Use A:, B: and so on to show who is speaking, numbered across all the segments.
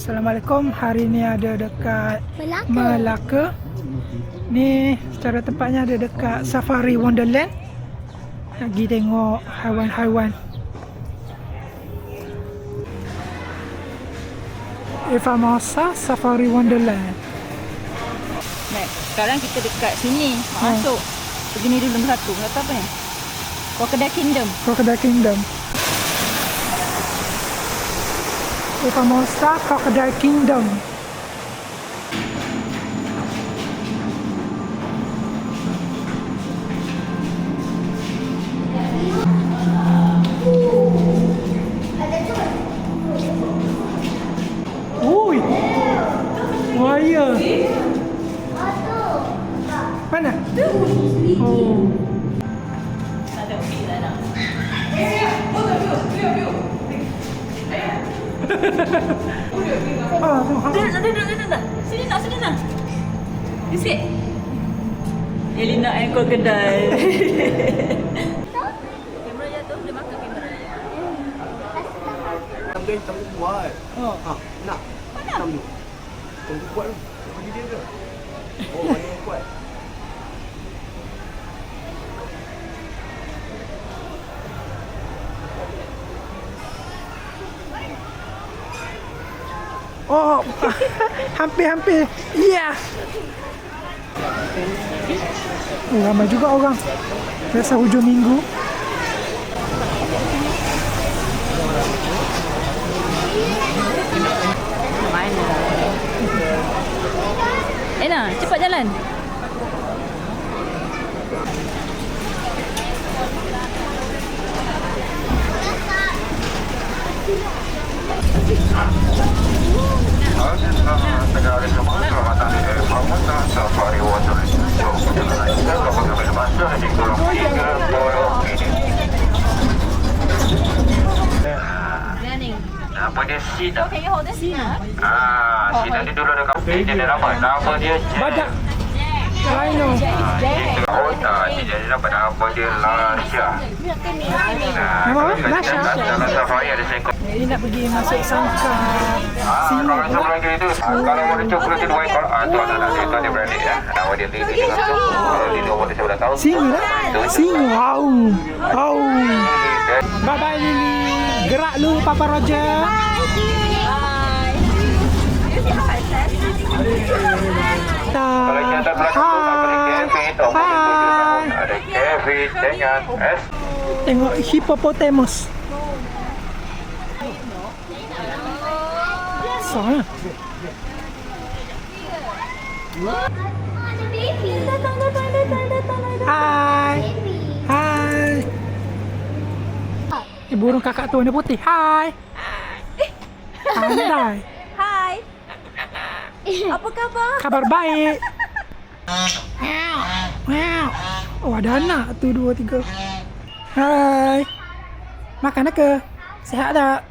A: Assalamualaikum. Hari ni ada dekat Melaka. Ni secara tempatnya ada dekat Safari Wonderland. Nak pergi tengok haiwan-haiwan. Eva Masa Safari Wonderland.
B: Baik, sekarang kita dekat sini. Masuk. Begini dulu nombor 1. Kata apa ni? Crocodile Kingdom.
A: Crocodile Kingdom. Eva Masa Crocodile Kingdom. Ui, buaya. Mana? Oh.
B: Sini nak. Sikit. Elina and crocodile. Kamera jatuh, dia makan kamera.
C: Tunggu buat.
B: Oh.
C: Nak.
B: Mana?
C: Tunggu buat tu. Bagi dia ke? Oh, banyak buat.
A: Oh, hampir. Ya. Oh, ramai juga orang. Biasa hujung minggu.
B: Mana? Ena, cepat jalan.
D: Negara semua selamat hari Eva Masa Safari Wonderland. Jom kita melanjutkan kapal masa di kolom 3 kolom ini. Nama dia Sina.
B: Can you hold the Sina?
D: Sina ni dulu dekat meja dia nama. Nama dia Jack.
A: Badak. Rhino.
D: Dia tengah otak. Dia dapat nama dia Lasha.
A: Nama apa? Lasha.
D: Dalam safari ada seekor.
A: Ini nak pergi masuk sangkar singa
D: Kalau
A: pula.
D: sebelum itu, kalau warna coklat itu dua ekor. Tu ada berani ya. Nama dia Lily dengan coklat. Kalau Lily umur dia 11 tahun.
A: Singa lah. Singa. Au. Bye bye Lily. Gerak lu Papa Roger.
D: Kalau kita belakang tu, apa ni Kevin? Umur dia 7 tahun. Ada Kevin dengan S.
A: Tengok hippopotamus. Sana. Hai. Burung kakak tu warna putih. Hai. Andai.
B: Hai. Apa khabar?
A: Kabar baik. Oh, ada anak tu 2, 3. Hai. Makan ke? Sihat tak?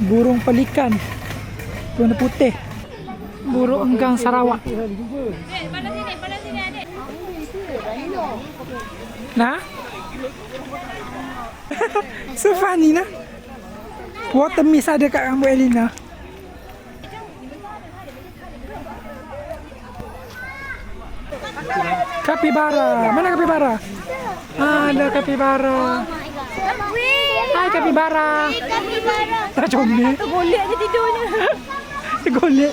A: Burung pelikan warna putih. Burung enggang Sarawak.
B: Pada sini adik.
A: Nah. So funny nah. Water mist ada kat rambut Elina. Kapibara. Mana kapibara? Ada kapibara. Hai kapibara. Tak comel.
B: Golek je tidurnya.
A: Golek.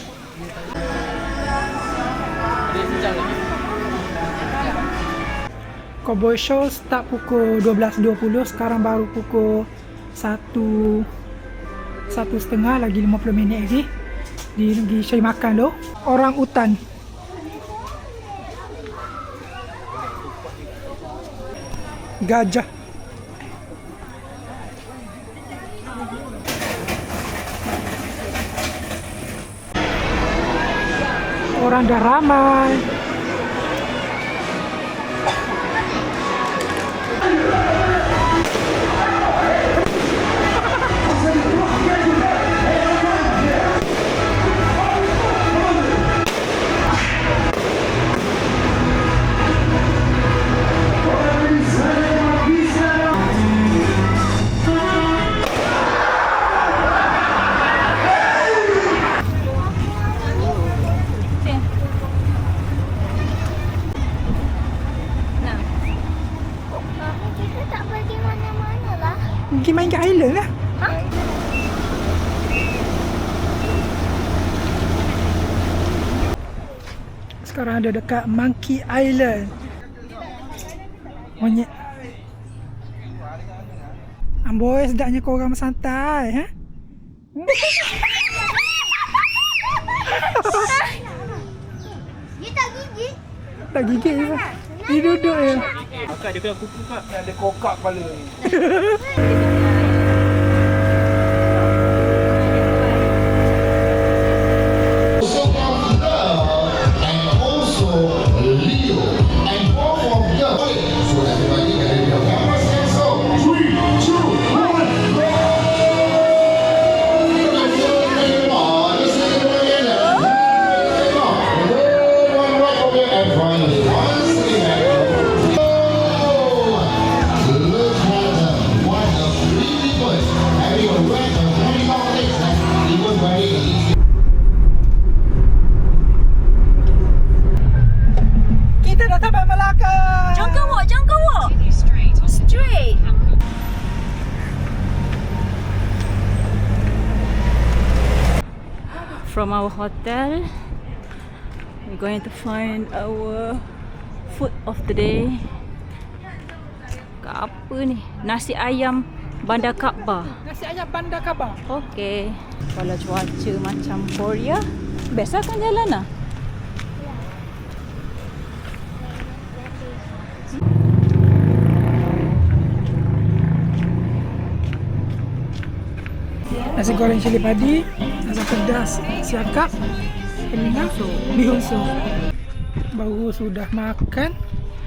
A: Cowboy Show start pukul 12.20. Sekarang baru pukul 1.30. Lagi 50 minit lagi. Pergi cari makan tu. Orang utan. Gajah. Orang dah ramai. Monkey Island lah. Sekarang ada dekat Monkey Island. Monyet. Amboi, sedapnya korang bersantai, ha?
E: Dia tak gigit.
A: Tak gigit je. Dia duduk je.
C: Akak dia kena kuku kak. Ada kokak kepala ni.
A: Kita dah sampai Melaka.
B: Jom ke walk. Straight. From our hotel, we're going to find our food of the day. Apa ni? Nasi ayam Bandar Kaabah.
A: Nasi ayam Bandar Kaabah.
B: Okey. Kalau cuaca macam Korea, best kan jalan lah.
A: Nasi goreng cili padi, nasi pedas siakap, kenyang, bihun sup. Baru sudah makan.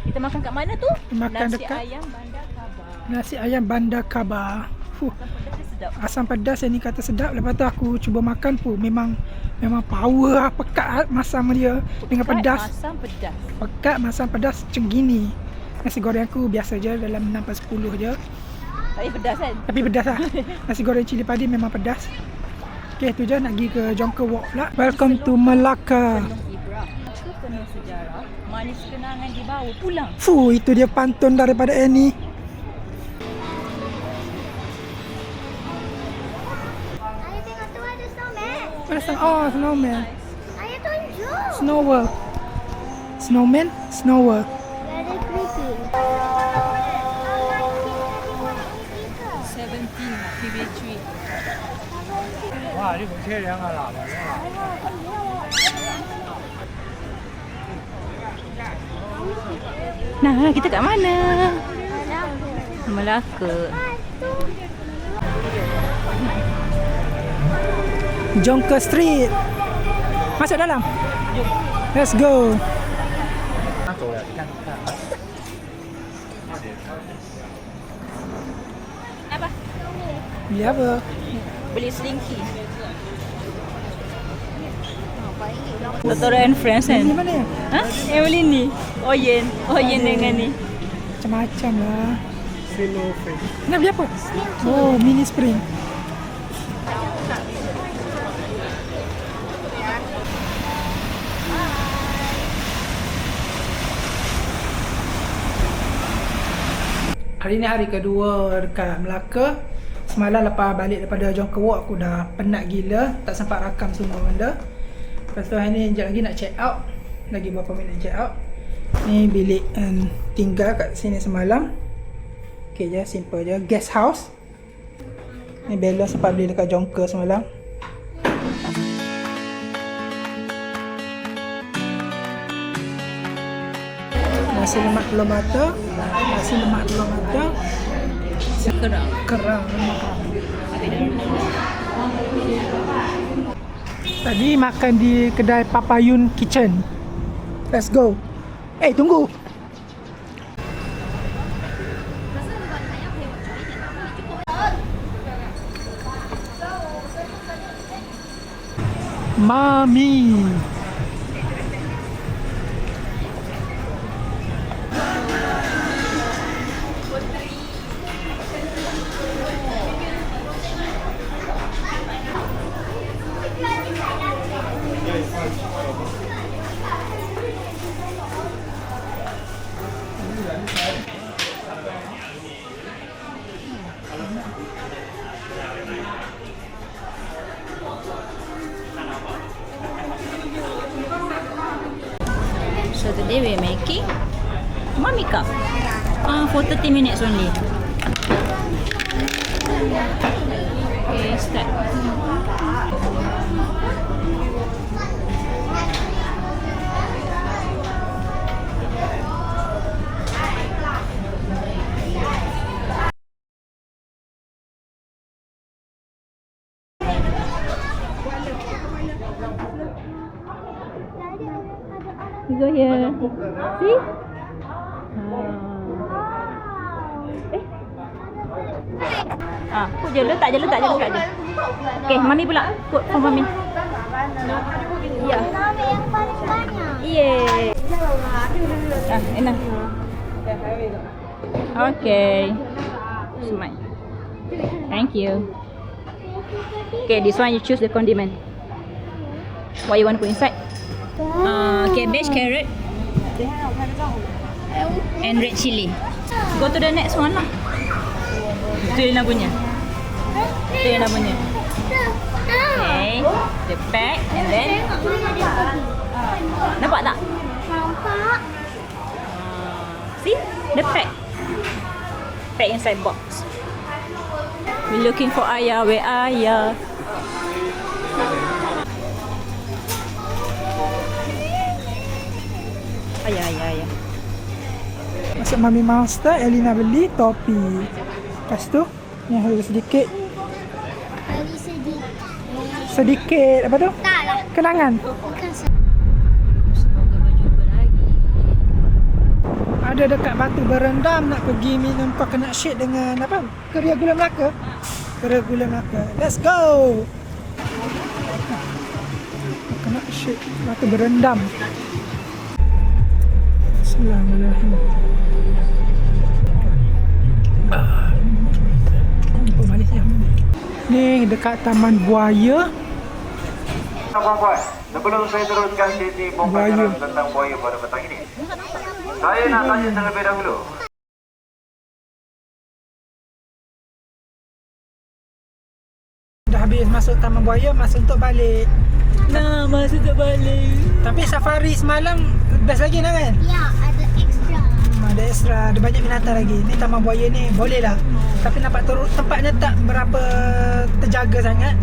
B: Kita makan kat mana tu?
A: Makan
B: Nasi
A: dekat
B: ayam Bandar Kaabah.
A: Nasi ayam Bandar Kaabah.
B: Pedasnya sedap.
A: Asam pedas yang ni kata sedap. Lepas tu aku cuba makan pun memang power lah, pekat masam dia dengan pedas.
B: Masam pedas.
A: Pekat masam pedas macam gini. Nasi goreng aku biasa je, dalam 6/10 je.
B: Tapi pedas kan?
A: Tapi pedas lah. Nasi goreng cili padi memang pedas. Okay, tu je nak pergi ke Jonker Walk pula. Welcome to Melaka.
B: Penuh ibrah. Itu penuh sejarah. Manis kenangan dibawa pulang.
A: Itu dia pantun daripada Annie.
E: Ayah tengok tu ada snowman.
A: Oh, snowman.
E: Ayah tunjuk.
A: Snow World. Snowman, Snow World.
E: Very creepy.
B: 17 PB3.
C: Wah, ni bukan cerita yang lah.
B: Nah, kita kat mana? Melaka.
A: Jonker Street. Masuk dalam. Let's go.
B: Apa?
A: Beli apa?
B: Beli slinky. Totoro and Friends kan?
A: Ini mana?
B: Ha? Yang beli ni? Oyen dengan ni.
A: Macam-macam lah. Nak beli apa? Oh, mini spring. Hari ni hari kedua dekat Melaka. Semalam lepas balik daripada Jonker Walk aku dah penat gila, tak sempat rakam semua benda. Lepas tu hari ni sekejap lagi nak check out. Lagi berapa minit nak check out. Ni bilik tinggal kat sini semalam. Okay je, simple je. Guest house. Ni Bella sempat beli dekat Jonker semalam. Nasi lemak telur mata. Nasi lemak telur mata. Kerang. Tadi makan di kedai Papayun Kitchen. Let's go. Tunggu. Mami.
B: So today we're making Mummy Cup. For 30 minutes only. Okay, start. You go here. See? Put je, letak je. Okay, Mami pula. Put for Mami. Ya.
E: Nama yang paling banyak.
B: Yeay. Enak. Okay. Smile. Thank you. Okay, this one you choose the condiment. What you want to put inside? Cabbage, carrot, and red chili. Go to the next one lah. Itu yang punya. Okay, the pack and then nampak tak?
E: Nampak.
B: See, the pack inside box. We looking for Ayah. Where Ayah? Ayah.
A: Masuk Mummy Monster, Elina beli topi. Lepas tu, yang harus sedikit.
E: Bagi sedikit.
A: Sedikit, apa tu?
E: Tak lah.
A: Kenangan.
E: Bukan
B: Semoga berjumpa lagi.
A: Ada dekat Batu Berendam nak pergi minum coconut shake dengan apa? Keria Gula Melaka. Let's go. Coconut shake Batu Berendam. Bismillahirrahmanirrahim. Oh, manisnya. Ni dekat Taman Buaya.
D: Puan-puan, sebelum saya teruskan sesi pembelajaran tentang buaya pada petang ini, saya nak tanya terlebih dahulu.
A: Dah habis masuk Taman Buaya, masa untuk balik.
B: Masa tu balik.
A: Tapi safari semalam best lagi nak kan?
E: Ya, ada ekstra.
A: Ada extra, ada banyak binatang lagi. Ni Taman Buaya ni boleh lah. Tapi nampak tempatnya tak berapa terjaga sangat.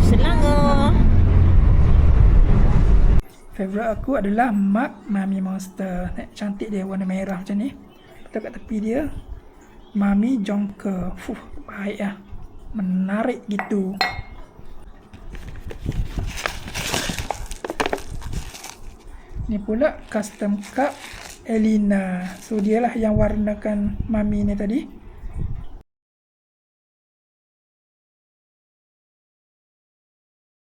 B: Selangor.
A: Favourite aku adalah Mug Mummy Monster. Cantik dia, warna merah macam ni. Betul kat tepi dia Mummy Jonker. Baik lah. Menarik gitu. Ni pula custom cup Elina. So dia lah yang warnakan Mummy ni tadi.